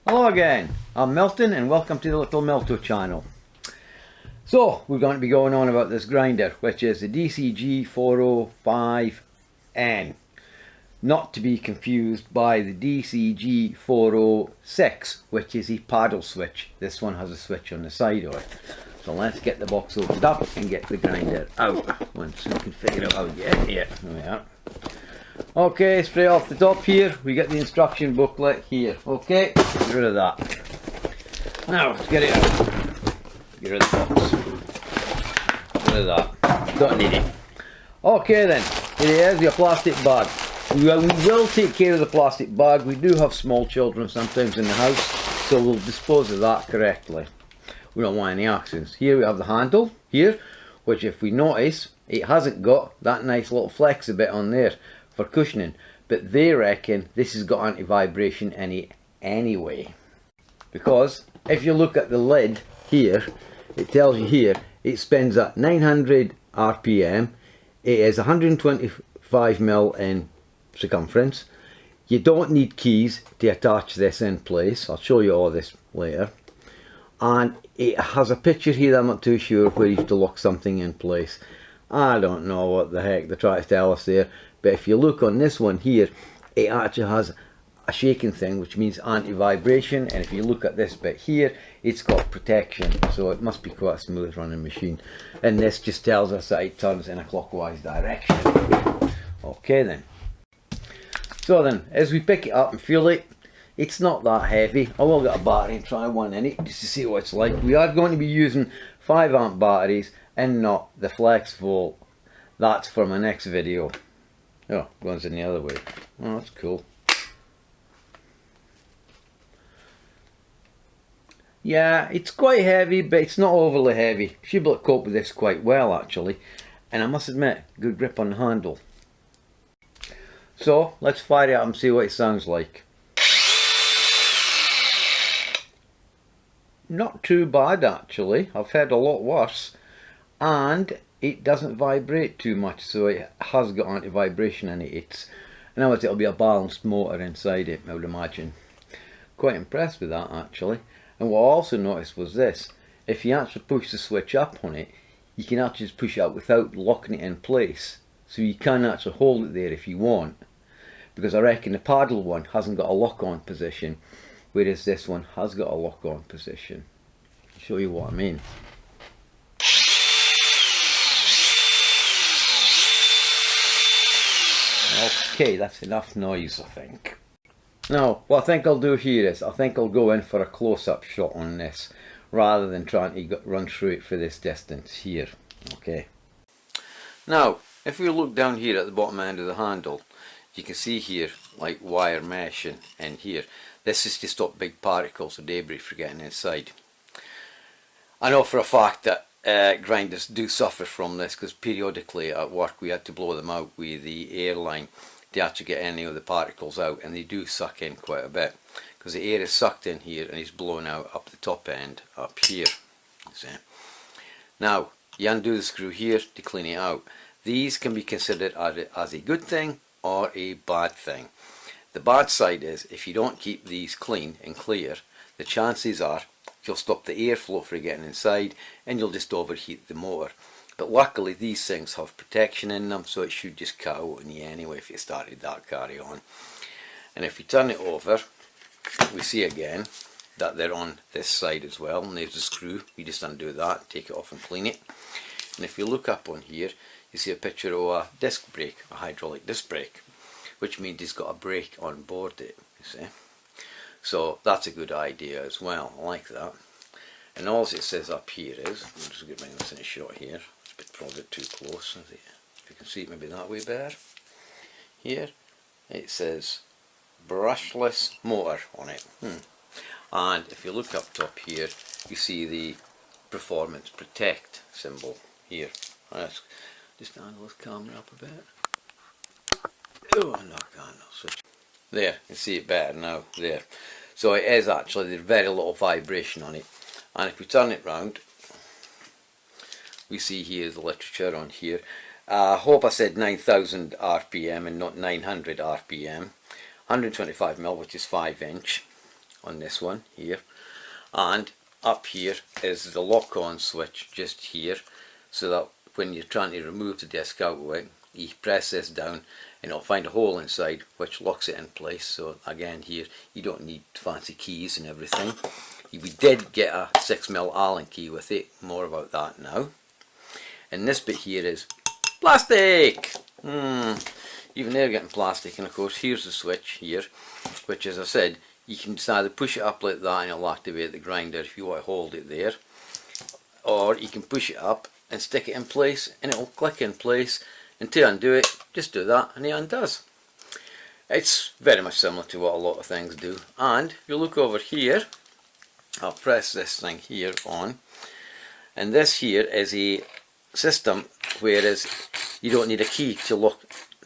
Hello again, I'm Milton and welcome to the Little Milto channel. So we're going to be going on about this grinder, which is the DCG405N, not to be confused by the DCG406, which is a paddle switch. This one has a switch on the side of it. So let's get the box opened up and get the grinder out once we can figure out how to get it here. There we are. Okay, straight off the top here, we get the instruction booklet here. Okay, get rid of that. Now, let's get it out. Get rid of the box. Get rid of that. Don't need it. Okay then, here it is, your plastic bag. We will take care of the plastic bag. We do have small children sometimes in the house, so we'll dispose of that correctly. We don't want any accidents. Here we have the handle, here, which if we notice, it hasn't got that nice little flexi bit on there for cushioning, but they reckon this has got anti-vibration in it anyway, because if you look at the lid here, it tells you here it spins at 900 RPM. It is 125mm in circumference. You don't need keys to attach this in place. I'll show you all this later. And it has a picture here that I'm not too sure where you have to lock something in place. I don't know what the heck they're trying to tell us there, but if you look on this one here, it actually has a shaking thing, which means anti-vibration, and if you look at this bit here, it's got protection, so it must be quite a smooth running machine. And this just tells us that it turns in a clockwise direction. Okay then. So then, as we pick it up and feel it, it's not that heavy. I will get a battery and try one in it just to see what it's like. We are going to be using 5 amp batteries and not the flex volt. That's for my next video. Oh, goes in the other way. Oh, that's cool. Yeah, it's quite heavy, but it's not overly heavy. Should be able to cope with this quite well actually. And I must admit, good grip on the handle. So, let's fire it up and see what it sounds like. Not too bad actually. I've heard a lot worse. And it doesn't vibrate too much, so it has got anti-vibration in it. In other words, it'll be a balanced motor inside it, I would imagine. Quite impressed with that actually. And what I also noticed was this: if you actually push the switch up on it, you can actually just push it out without locking it in place. So you can actually hold it there if you want. Because I reckon the paddle one hasn't got a lock-on position, whereas this one has got a lock-on position. I'll show you what I mean. Okay, that's enough noise, I think. Now, what I think I'll do here is, I think I'll go in for a close-up shot on this, rather than trying to run through it for this distance here. Okay. Now, if we look down here at the bottom end of the handle, you can see here, like wire mesh in here. This is to stop big particles or debris from getting inside. I know for a fact that grinders do suffer from this, because periodically at work we had to blow them out with the air line to actually get any of the particles out, and they do suck in quite a bit because the air is sucked in here and is blown out up the top end up here. See? Now you undo the screw here to clean it out. These can be considered as a good thing or a bad thing. The bad side is, if you don't keep these clean and clear, the chances are you'll stop the airflow from getting inside and you'll just overheat the motor. But luckily these things have protection in them, so it should just cut out on you anyway if you started that carry on. And if you turn it over, we see again that they're on this side as well, and there's a screw. You just undo that, take it off and clean it. And if you look up on here, you see a picture of a disc brake, a hydraulic disc brake, which means it's got a brake on board it, you see. So that's a good idea as well. I like that. And all it says up here is, I'm just going to bring this in a shot here. It's probably a bit too close. If you can see it maybe that way better. Here it says brushless motor on it. And if you look up top here, you see the performance protect symbol here. Let's just angle this camera up a bit. Oh no, can't switch. There, you can see it better now. There. So it is actually, there's very little vibration on it. And if we turn it round, we see here the literature on here. I hope I said 9,000 RPM and not 900 RPM. 125mm, which is 5 inch. on this one here, and up here is the lock-on switch just here, so that when you're trying to remove the disc out of it, you press this down and it'll find a hole inside which locks it in place. So again, here you don't need fancy keys and everything. We did get a 6mm Allen key with it, more about that now. And this bit here is plastic! Even they're getting plastic. And of course here's the switch here, which, as I said, you can just either push it up like that and it'll activate the grinder if you want to hold it there, or you can push it up and stick it in place and it'll click in place. And to undo it, just do that and it undoes. It's very much similar to what a lot of things do. And if you look over here, I'll press this thing here on, and this here is a system whereas you don't need a key to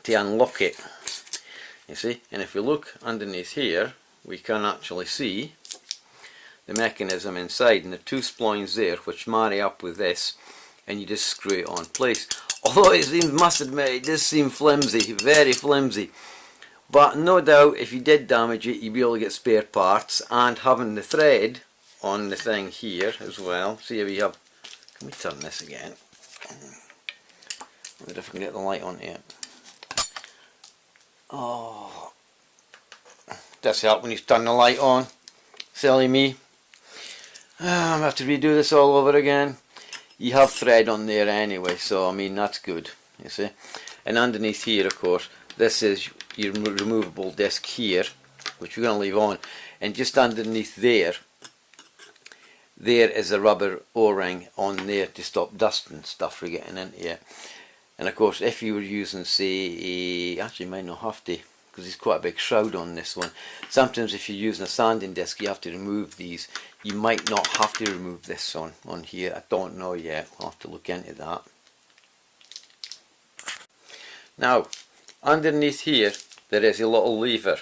unlock it, you see. And if you look underneath here, we can actually see the mechanism inside, and the two splines there which marry up with this, and you just screw it on place. Although it must admit, it does seem flimsy, very flimsy. But no doubt if you did damage it, you'd be able to get spare parts. And having the thread on the thing here as well. See how we have, can we turn this again? I wonder if I can get the light on here. Oh, does help when you turn the light on. Silly me. I'm going to have to redo this all over again. You have thread on there anyway, so I mean that's good, you see. And underneath here, of course, this is your removable disc here, which we're going to leave on. And just underneath there is a rubber O-ring on there to stop dust and stuff from getting into it. And of course, if you were using, say, actually you might not have to, because there's quite a big shroud on this one. Sometimes if you're using a sanding disc, you have to remove these. You might not have to remove this on here. I don't know yet. I'll have to look into that. Now, underneath here, there is a little lever.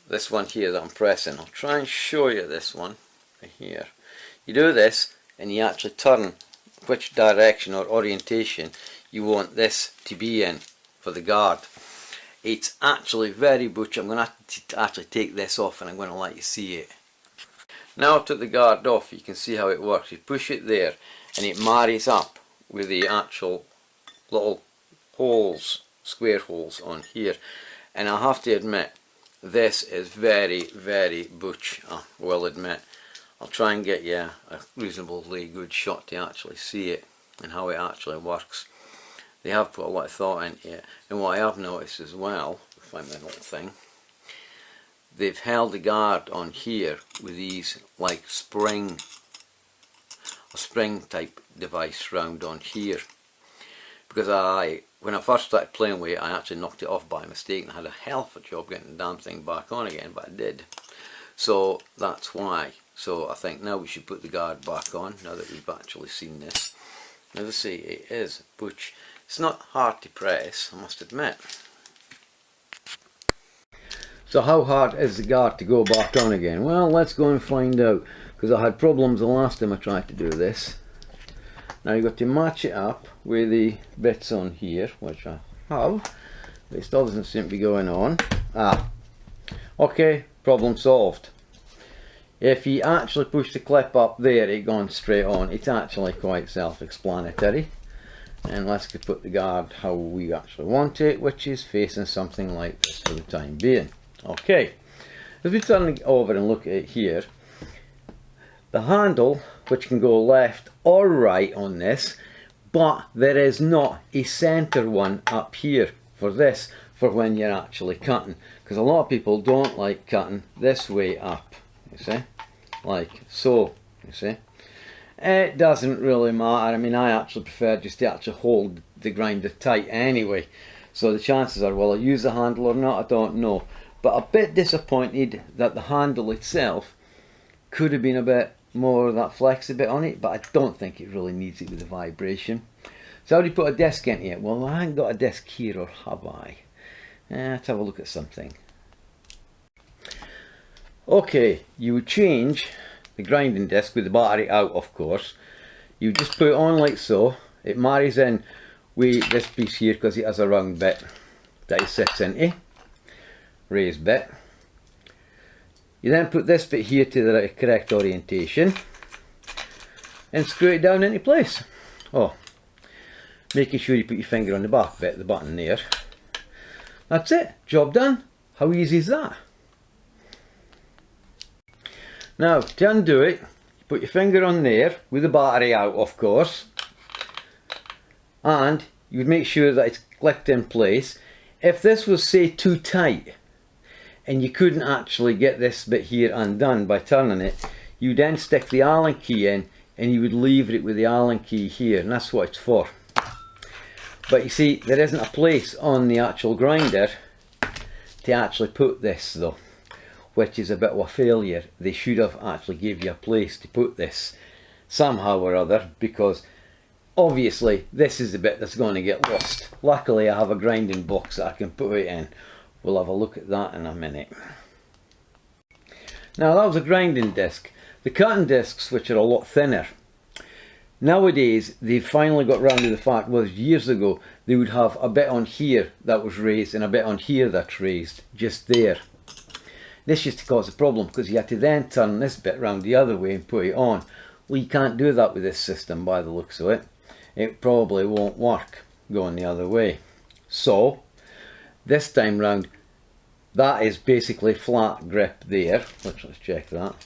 This one here that I'm pressing. I'll try and show you this one right here. You do this, and you actually turn which direction or orientation you want this to be in for the guard. It's actually very butch. I'm going to have to actually take this off and I'm going to let you see it. Now to the guard off, you can see how it works. You push it there and it marries up with the actual little holes, square holes on here. And I have to admit, this is very, very butch, I will admit. I'll try and get you a reasonably good shot to actually see it and how it actually works. They have put a lot of thought into it. And what I have noticed as well, find my little thing, they've held the guard on here with these like a spring type device round on here. Because when I first started playing with it, I actually knocked it off by mistake and I had a hell of a job getting the damn thing back on again, but I did. So that's why. So I think now we should put the guard back on, now that we've actually seen this. As I say, it is butch. It's not hard to press, I must admit. So how hard is the guard to go back on again? Well, let's go and find out, because I had problems the last time I tried to do this. Now you've got to match it up with the bits on here, which I have, but it still doesn't seem to be going on. Okay, problem solved. If you actually push the clip up there, it goes straight on. It's actually quite self-explanatory. And let's put the guard how we actually want it, which is facing something like this for the time being. Okay, as we turn it over and look at it here, the handle, which can go left or right on this, but there is not a center one up here for this, for when you're actually cutting, because a lot of people don't like cutting this way up, you see, like so, you see. It doesn't really matter. I mean, I actually prefer just to actually hold the grinder tight anyway, so the chances are, will I use the handle or not, I don't know. But a bit disappointed that the handle itself could have been a bit more of that flexy bit on it, but I don't think it really needs it with the vibration. So how do you put a disc into it? Well, I haven't got a disc here, or have I? Let's have a look at something. Okay, you would change the grinding disc with the battery out, of course. You just put it on like so. It marries in with this piece here because it has a round bit that it sits into, raised bit. You then put this bit here to the correct orientation and screw it down into place. Oh, making sure you put your finger on the back bit, the button there. That's it, job done. How easy is that? Now to undo it, you put your finger on there with the battery out, of course, and you would make sure that it's clicked in place. If this was, say, too tight and you couldn't actually get this bit here undone by turning it, you then stick the Allen key in and you would lever it with the Allen key here, and that's what it's for. But you see, there isn't a place on the actual grinder to actually put this though, which is a bit of a failure. They should have actually give you a place to put this somehow or other, because obviously this is the bit that's going to get lost. Luckily I have a grinding box that I can put it in. We'll have a look at that in a minute. Now that was a grinding disc. The cutting discs, which are a lot thinner, nowadays they've finally got round to the fact, was years ago they would have a bit on here that was raised and a bit on here that's raised, just there. This used to cause a problem because you had to then turn this bit round the other way and put it on. Well, you can't do that with this system by the looks of it. It probably won't work going the other way. So this time round, that is basically flat grip there. Let's check that.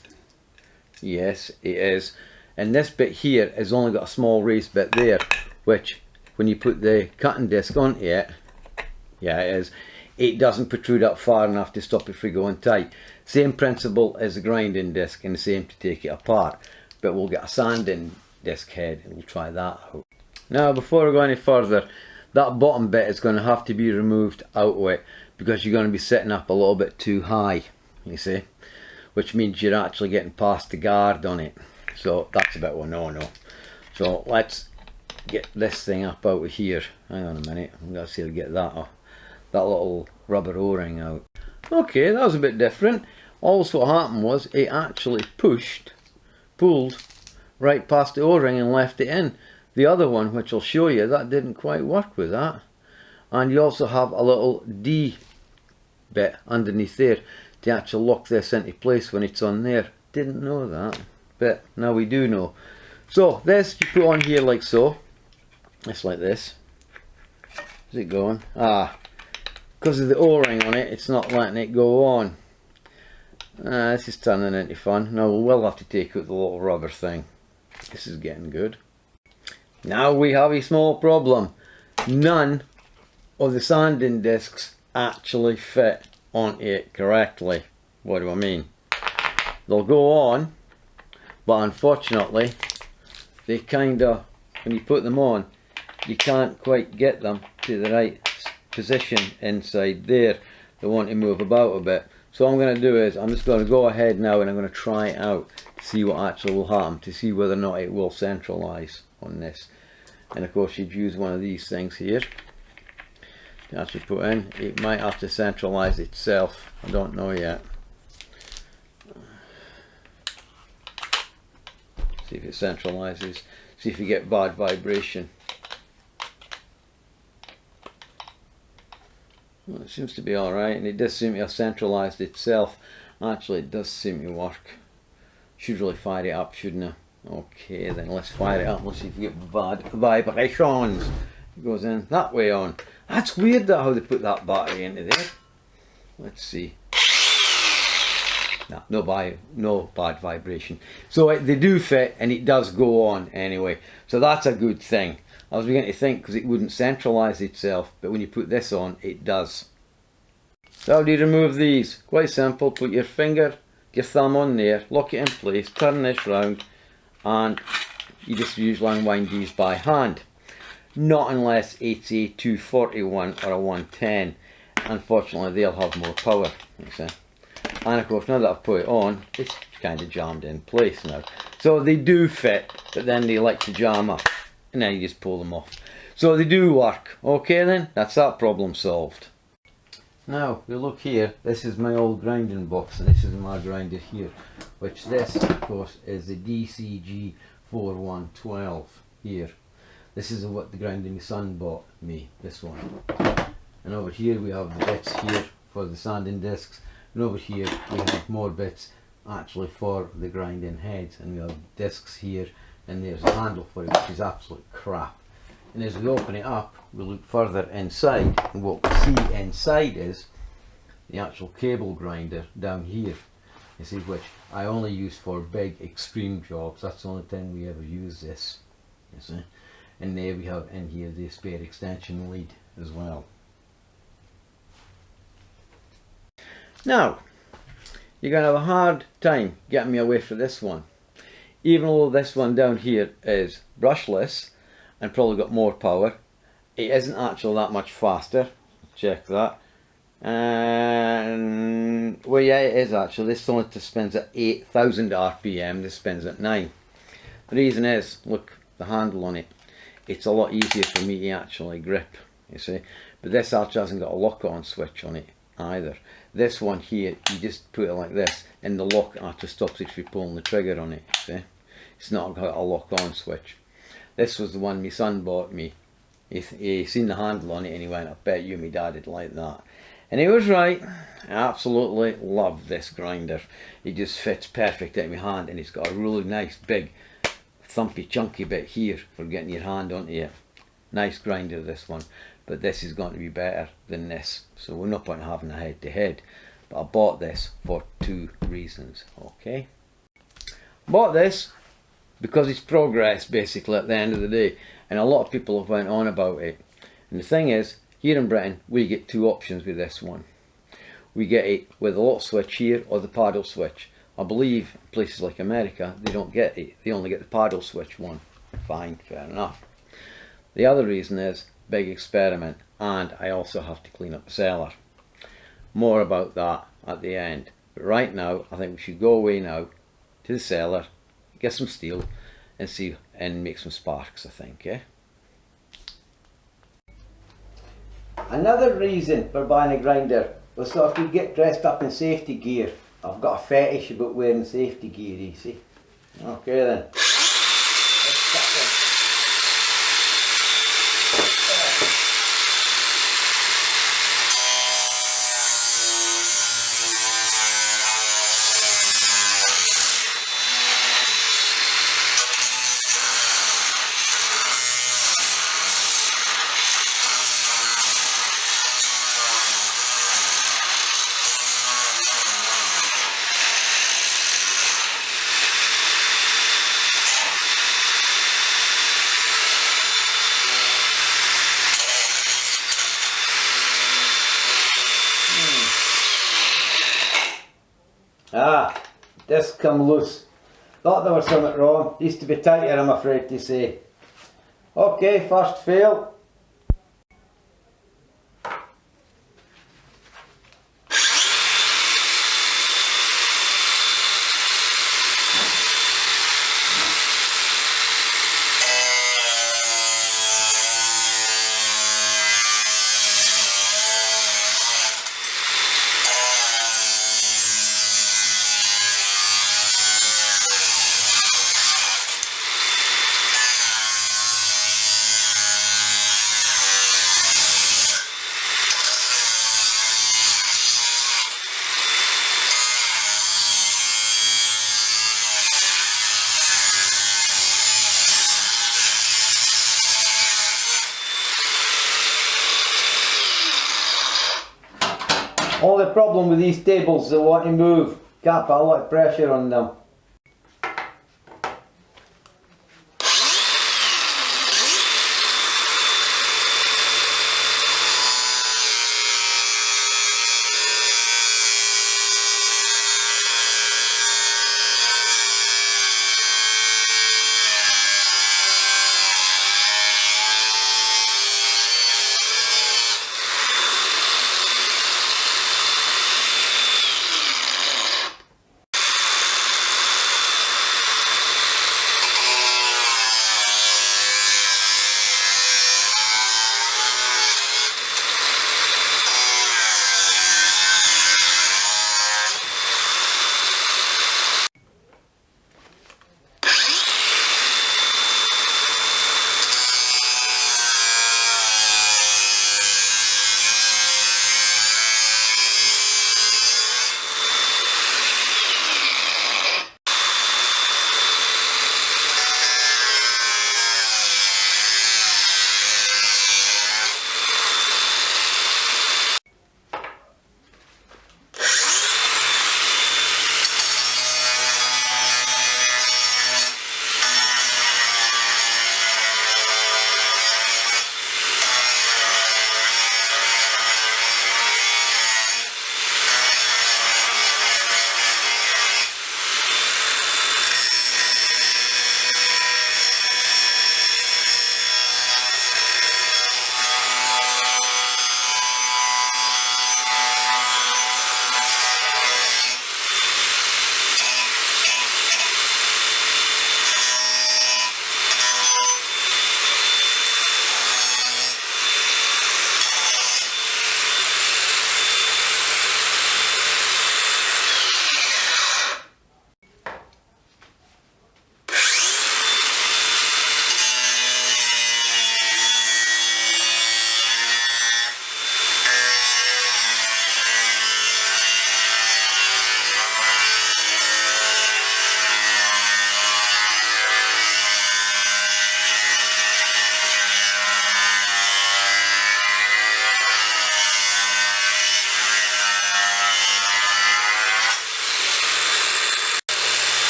Yes, it is. And this bit here has only got a small raised bit there, which when you put the cutting disc onto it, yeah it is, it doesn't protrude up far enough to stop it from going tight. Same principle as the grinding disc and the same to take it apart. But we'll get a sanding disc head and we'll try that out. Now before we go any further, that bottom bit is going to have to be removed out of it because you're going to be setting up a little bit too high, you see, which means you're actually getting past the guard on it. So that's a bit of a no-no. So let's get this thing up out of here. Hang on a minute, I'm going to see if I get that little rubber o-ring out. Okay, that was a bit different. Also what happened was it actually pulled right past the o-ring and left it in. The other one, which I'll show you, that didn't quite work with that. And you also have a little D bit underneath there to actually lock this into place when it's on there. Didn't know that, but now we do know. So this you put on here like so. It's like this. Is it going? Because of the o-ring on it, it's not letting it go on. This is turning into fun. Now we will have to take out the little rubber thing. This is getting good. Now we have a small problem. None of the sanding discs actually fit on it correctly. What do I mean? They'll go on, but unfortunately they kinda, when you put them on, you can't quite get them to the right position inside there. They want to move about a bit. So what I'm going to do is I'm just going to go ahead now and I'm going to try it out to see what actually will happen, to see whether or not it will centralise on this. And of course you'd use one of these things here to actually put in. It might have to centralise itself, I don't know yet. See if it centralises, see if you get bad vibration. Well, it seems to be alright, and it does seem to have centralised itself. Actually it does seem to work. Should really fire it up, shouldn't I? Okay, then let's fire it up. Let's see if we get bad vibrations. It goes in that way on. That's weird that how they put that battery into there. Let's see. No bad vibration. So they do fit and it does go on anyway. So that's a good thing. I was beginning to think because it wouldn't centralise itself, but when you put this on, it does. So how do you remove these? Quite simple. Put your finger, your thumb on there, lock it in place, turn this round, and you just usually unwind these by hand. Not unless it's a 241 or a 110. Unfortunately, they'll have more power. You see? And of course, now that I've put it on, it's kind of jammed in place now. So they do fit, but then they like to jam up. And then you just pull them off. So they do work. Okay then, that's that problem solved. Now, we look here, this is my old grinding box, and this is my grinder here. Which this, of course, is the DCG405 here. This is what the grinding son bought me, this one. And over here we have the bits here for the sanding discs. And over here we have more bits actually for the grinding heads, and we have discs here, and there's a handle for it, which is absolute crap. And as we open it up, we look further inside, and what we see inside is the actual cable grinder down here, you see, which I only use for big extreme jobs. That's the only time we ever use this, you see. And there we have in here the spare extension lead as well. Now, you're going to have a hard time getting me away from this one. Even though this one down here is brushless and probably got more power, it isn't actually that much faster. Check that. And well, yeah, it is actually. This only spins at 8,000 RPM, this spins at 9. The reason is, look, the handle on it. It's a lot easier for me to actually grip, you see. But this actually hasn't got a lock-on switch on it either. This one here, you just put it like this, and the lock actually stops it if you're pulling the trigger on it, see. It's not got a lock-on switch. This was the one my son bought me. He seen the handle on it and he went, I bet you my dad would like that. And he was right. I absolutely love this grinder. It just fits perfect in my hand, and it's got a really nice big thumpy chunky bit here for getting your hand onto it. Nice grinder, this one, but this is going to be better than this, so we're no point in having a head to head. But I bought this for 2 reasons. Okay, bought this because it's progress basically at the end of the day, and a lot of people have went on about it. And the thing is, here in Britain we get 2 options with this one. We get it with a lock switch here or the paddle switch. I believe places like America, they don't get it, they only get the paddle switch one. Fine, fair enough. The other reason is big experiment, and I also have to clean up the cellar. More about that at the end, but right now I think we should go away now to the cellar, get some steel and see and make some sparks, I think, eh? Another reason for buying a grinder was so I could get dressed up in safety gear. I've got a fetish about wearing safety gear, you see. Okay then. Ah, disc come loose. Thought there was something wrong. Used to be tighter, I'm afraid to say. Okay, first fail. Only problem with these tables, they want to move. Can't put a lot of pressure on them.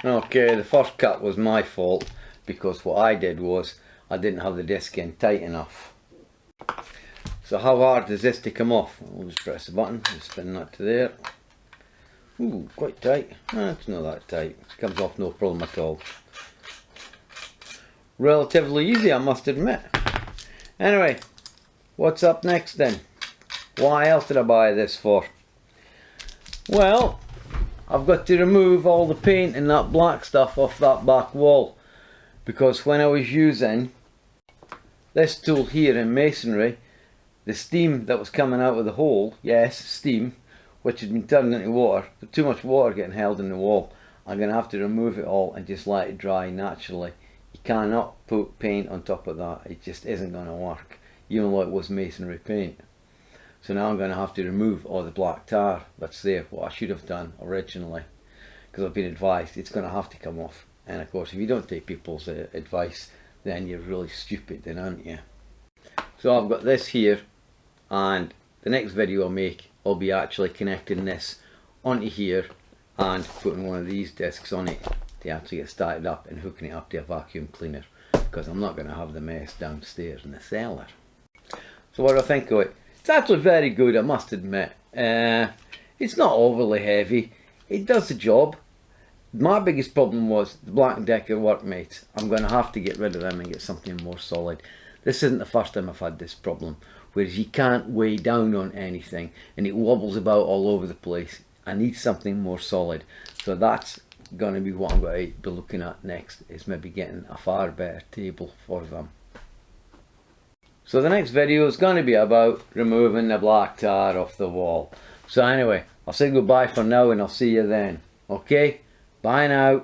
Okay, the first cut was my fault because what I did was I didn't have the disc in tight enough. So how hard is this to come off? We'll just press the button, just spin that to there. Ooh, quite tight. It's not that tight. It comes off no problem at all. Relatively easy, I must admit. Anyway, what's up next then? Why else did I buy this for? Well, I've got to remove all the paint and that black stuff off that back wall, because when I was using this tool here in masonry, the steam that was coming out of the hole, yes, steam, which had been turned into water, there's too much water getting held in the wall. I'm going to have to remove it all and just let it dry naturally. You cannot put paint on top of that, it just isn't going to work, even though it was masonry paint. So now I'm going to have to remove all the black tar that's there, what I should have done originally, because I've been advised it's going to have to come off. And of course, if you don't take people's advice, then you're really stupid then, aren't you? So I've got this here, and the next video I'll make, I'll be actually connecting this onto here and putting one of these discs on it to actually get started up and hooking it up to a vacuum cleaner, because I'm not going to have the mess downstairs in the cellar. So what do I think of it? It's actually very good, I must admit. It's not overly heavy, it does the job. My biggest problem was the Black & Decker workmates. I'm going to have to get rid of them and get something more solid. This isn't the first time I've had this problem, whereas you can't weigh down on anything and it wobbles about all over the place. I need something more solid, so that's going to be what I'm going to be looking at next, is maybe getting a far better table for them. So the next video is going to be about removing the black tar off the wall. So anyway, I'll say goodbye for now and I'll see you then. Okay, bye now.